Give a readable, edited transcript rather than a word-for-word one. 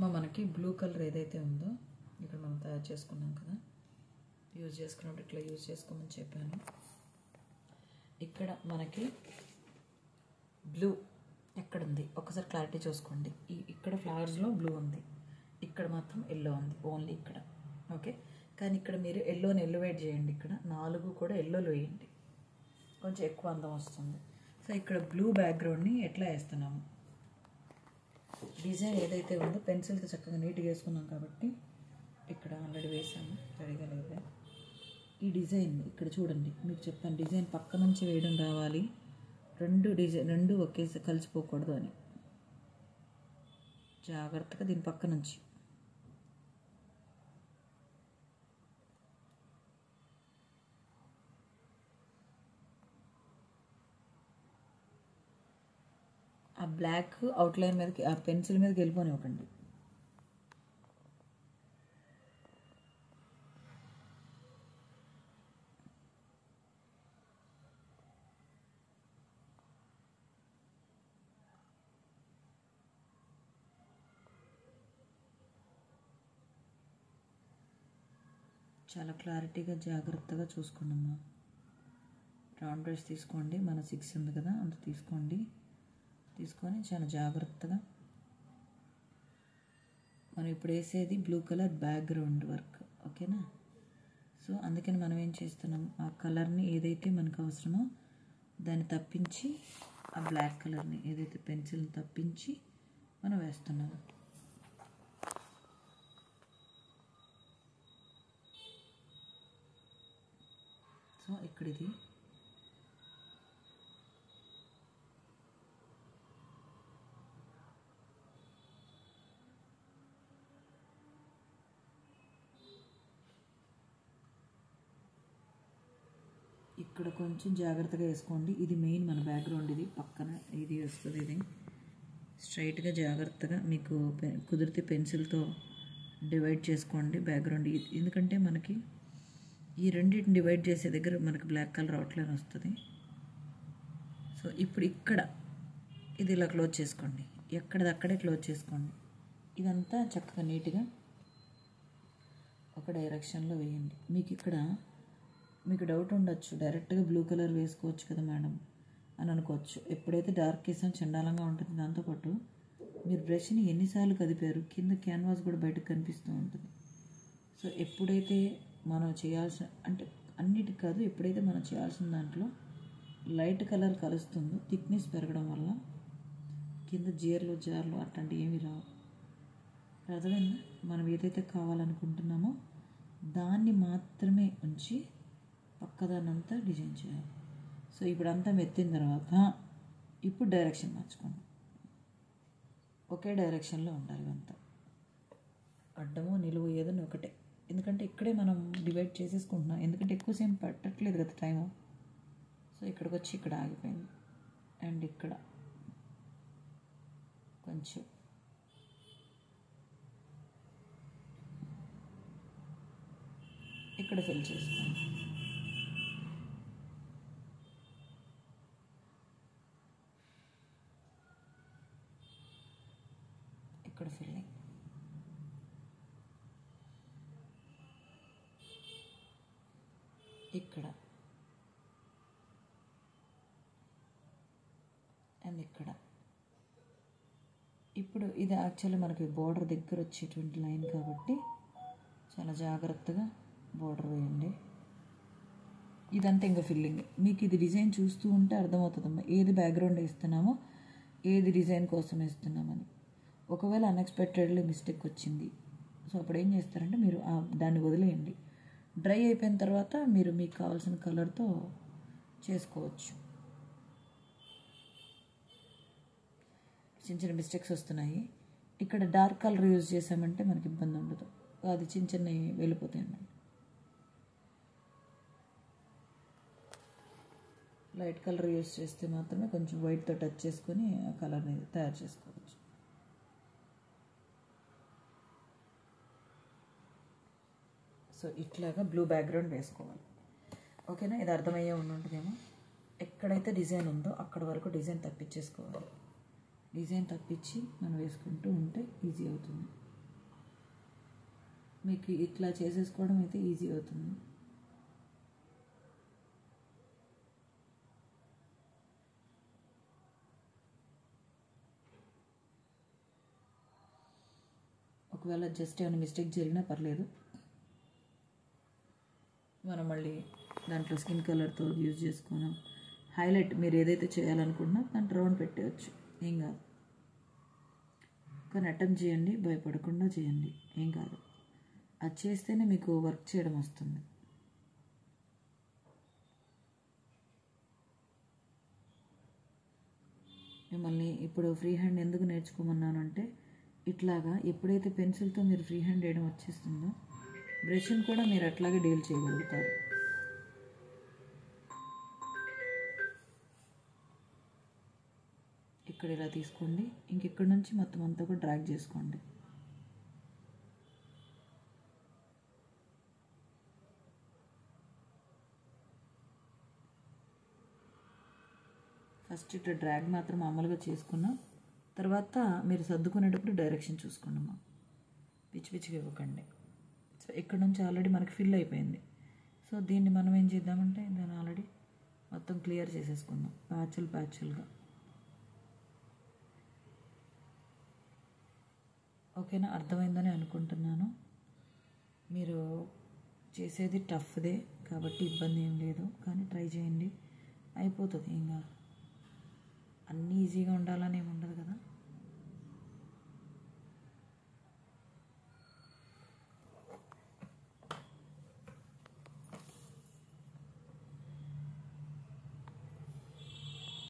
మనకి blue colour ఏదైతే ఉందో ఇక్కడ మనం తయారు చేసుకున్నాం కదా, యూజ్ చేసుకున్నప్పుడు ఇట్లా యూజ్ చేసుకోమని చెప్పాను. ఇక్కడ మనకి బ్లూ ఎక్కడుంది ఒకసారి క్లారిటీ చూసుకోండి. ఇక్కడ ఫ్లవర్స్లో బ్లూ ఉంది, ఇక్కడ మాత్రం ఎల్లో ఉంది, ఓన్లీ ఇక్కడ. ఓకే, కానీ ఇక్కడ మీరు ఎల్లోని ఎలివేట్ చేయండి. ఇక్కడ 4 కూడా ఎల్లోలో వేయండి, కొంచెం ఎక్కువ అందం వస్తుంది. సో ఇక్కడ బ్లూ బ్యాక్గ్రౌండ్ని ఎట్లా వేస్తున్నాము, డిజైన్ ఏదైతే ఉందో పెన్సిల్తో చక్కగా నీట్గా వేసుకున్నాం కాబట్టి ఇక్కడ ఆల్రెడీ వేసాము, రెడీగా లేదా. ఈ డిజైన్ ఇక్కడ చూడండి, మీకు చెప్తాను డిజైన్ పక్క నుంచి వేయడం రావాలి, రెండు ఒకేసారి కలిసిపోకూడదు అని. జాగ్రత్తగా దీని పక్క నుంచి ఆ బ్లాక్ అవుట్లైన్ మీదకి ఆ పెన్సిల్ మీదకి వెళ్ళిపోనివ్వకండి. చాలా క్లారిటీగా జాగ్రత్తగా చూసుకోండి అమ్మా. రౌండ్ బ్రష్ తీసుకోండి, మన 6 ఉంది కదా అంత తీసుకోండి. తీసుకొని చాలా జాగ్రత్తగా మనం ఇప్పుడు వేసేది బ్లూ కలర్ బ్యాక్గ్రౌండ్ వర్క్, ఓకేనా. సో అందుకని మనం ఏం చేస్తున్నాం, ఆ కలర్ని ఏదైతే మనకు అవసరమో దాన్ని తప్పించి, ఆ బ్లాక్ కలర్ని ఏదైతే పెన్సిల్ని తప్పించి మనం వేస్తున్నాము. సో ఇక్కడ ఇది ఇక్కడ కొంచెం జాగ్రత్తగా వేసుకోండి. ఇది మెయిన్ మన బ్యాక్గ్రౌండ్, ఇది పక్కన ఇది వస్తుంది. ఇది స్ట్రైట్గా జాగ్రత్తగా మీకు కుదిరితే పెన్సిల్తో డివైడ్ చేసుకోండి బ్యాక్గ్రౌండ్. ఎందుకంటే మనకి ఈ రెండింటిని డివైడ్ చేసే దగ్గర మనకి బ్లాక్ కలర్ అవుట్లైన్ వస్తుంది. సో ఇప్పుడు ఇక్కడ ఇది ఇలా క్లోజ్ చేసుకోండి, ఎక్కడిదక్కడే క్లోజ్ చేసుకోండి. ఇదంతా చక్కగా నీట్గా ఒక డైరెక్షన్లో వేయండి. మీకు డౌట్ ఉండొచ్చు, డైరెక్ట్గా బ్లూ కలర్ వేసుకోవచ్చు కదా మేడం అని అనుకోవచ్చు. ఎప్పుడైతే డార్క్ వేసాం చండాలంగా ఉంటుంది. దాంతోపాటు మీరు బ్రష్ని ఎన్నిసార్లు కదిపారు, కింద క్యాన్వాస్ కూడా బయటకు కనిపిస్తూ ఉంటుంది. సో ఎప్పుడైతే మనం చేయాల్సిన, అంటే అన్నిటికి కాదు, ఎప్పుడైతే మనం చేయాల్సిన దాంట్లో లైట్ కలర్ కలుస్తుందో థిక్నెస్ పెరగడం వల్ల కింద జార్లు అట్లాంటివి ఏమీ రావు. అర్థమైందా? మనం ఏదైతే కావాలనుకుంటున్నామో దాన్ని మాత్రమే ఉంచి పక్కదాన్నంతా డిజైన్ చేయాలి. సో ఇప్పుడు అంతా మెత్తిన తర్వాత ఇప్పుడు డైరెక్షన్ మార్చుకోండి. ఒకే డైరెక్షన్లో ఉండాలి అంతా, అడ్డము నిలువు ఏదైనా ఒకటే. ఎందుకంటే ఇక్కడే మనం డివైడ్ చేసేసుకుంటున్నాం, ఎందుకంటే ఎక్కువసేపు పట్టట్లేదు కదా టైము. సో ఇక్కడికి వచ్చి ఇక్కడ ఆగిపోయింది, అండ్ ఇక్కడ కొంచెం ఇక్కడ ఫిల్ చేసుకోండి. ఇక్కడ ఫిల్లింగ్, ఇక్కడ అండ్ ఇక్కడ. ఇప్పుడు ఇది యాక్చువల్లీ మనకి బోర్డర్ దగ్గర వచ్చేటువంటి లైన్ కాబట్టి చాలా జాగ్రత్తగా బోర్డర్ వేయండి. ఇదంతా ఇంకా ఫిల్లింగ్. మీకు ఇది డిజైన్ చూస్తూ ఉంటే అర్థమవుతుందమ్మా ఏది బ్యాక్గ్రౌండ్ వేస్తున్నామో ఏది డిజైన్ కోసం వేస్తున్నామని. ఒకవేళ అన్ఎక్స్పెక్టెడ్లీ మిస్టేక్ వచ్చింది, సో అప్పుడు ఏం చేస్తారంటే మీరు దాన్ని వదిలేయండి. డ్రై అయిపోయిన తర్వాత మీరు మీకు కావాల్సిన కలర్తో చేసుకోవచ్చు. చిన్న చిన్న మిస్టేక్స్ వస్తున్నాయి. ఇక్కడ డార్క్ కలర్ యూజ్ చేసామంటే మనకి ఇబ్బంది ఉండదు, అది చిన్న చిన్నవి వెళ్ళిపోతాయి అన్నమాట. లైట్ కలర్ యూజ్ చేస్తే మాత్రమే కొంచెం వైట్తో టచ్ చేసుకొని ఆ కలర్ని తయారు చేసుకోవచ్చు. సో ఇట్లాగా బ్లూ బ్యాక్గ్రౌండ్ వేసుకోవాలి, ఓకేనా. ఇది అర్థమయ్యే ఉంటుందేమో. ఎక్కడైతే డిజైన్ ఉందో అక్కడ వరకు డిజైన్ తప్పించేసుకోవాలి. డిజైన్ తప్పించి మనం వేసుకుంటూ ఉంటే ఈజీ అవుతుంది. మీకు ఇట్లా చేసేసుకోవడం అయితే ఈజీ అవుతుంది. ఒకవేళ జస్ట్ ఏమైనా మిస్టేక్ జరిగినా పర్లేదు, మనం మళ్ళీ దాంట్లో స్కిన్ కలర్తో యూజ్ చేసుకున్నాం. హైలైట్ మీరు ఏదైతే చేయాలనుకున్నా దాంట్లో రౌండ్ పెట్టేయచ్చు, ఏం కాదు. కానీ అటెంప్ట్ చేయండి, భయపడకుండా చేయండి, ఏం కాదు. అది చేస్తేనే మీకు వర్క్ చేయడం వస్తుంది. మిమ్మల్ని ఇప్పుడు ఫ్రీ హ్యాండ్ ఎందుకు నేర్చుకోమన్నానంటే, ఇట్లాగా ఎప్పుడైతే పెన్సిల్తో మీరు ఫ్రీ హ్యాండ్ వేయడం వచ్చేస్తుందో బ్రష్ని కూడా మీరు అట్లాగే డీల్ చేయగలుగుతారు. ఇక్కడ ఇలా తీసుకోండి, ఇంకెక్కడి నుంచి మొత్తం అంతా కూడా డ్రాగ్ చేసుకోండి. ఫస్ట్ ఇట్లా డ్రాగ్ మాత్రం మామూలుగా చేసుకున్నా, తర్వాత మీరు సర్దుకునేటప్పుడు డైరెక్షన్ చూసుకోండి అమ్మా, పిచ్చి పిచ్చిగా ఇవ్వకండి. సో ఇక్కడ నుంచి ఆల్రెడీ మనకి ఫిల్ అయిపోయింది. సో దీన్ని మనం ఏం చేద్దామంటే దాన్ని ఆల్రెడీ మొత్తం క్లియర్ చేసేసుకుందాం ప్యాచులుగా. ఓకేనా, అర్థమైందని అనుకుంటున్నాను. మీరు చేసేది టఫ్దే కాబట్టి ఇబ్బంది ఏం లేదు, కానీ ట్రై చేయండి, అయిపోతుంది. ఇంకా అన్నీ ఈజీగా ఉండాలని ఏమి ఉండదు.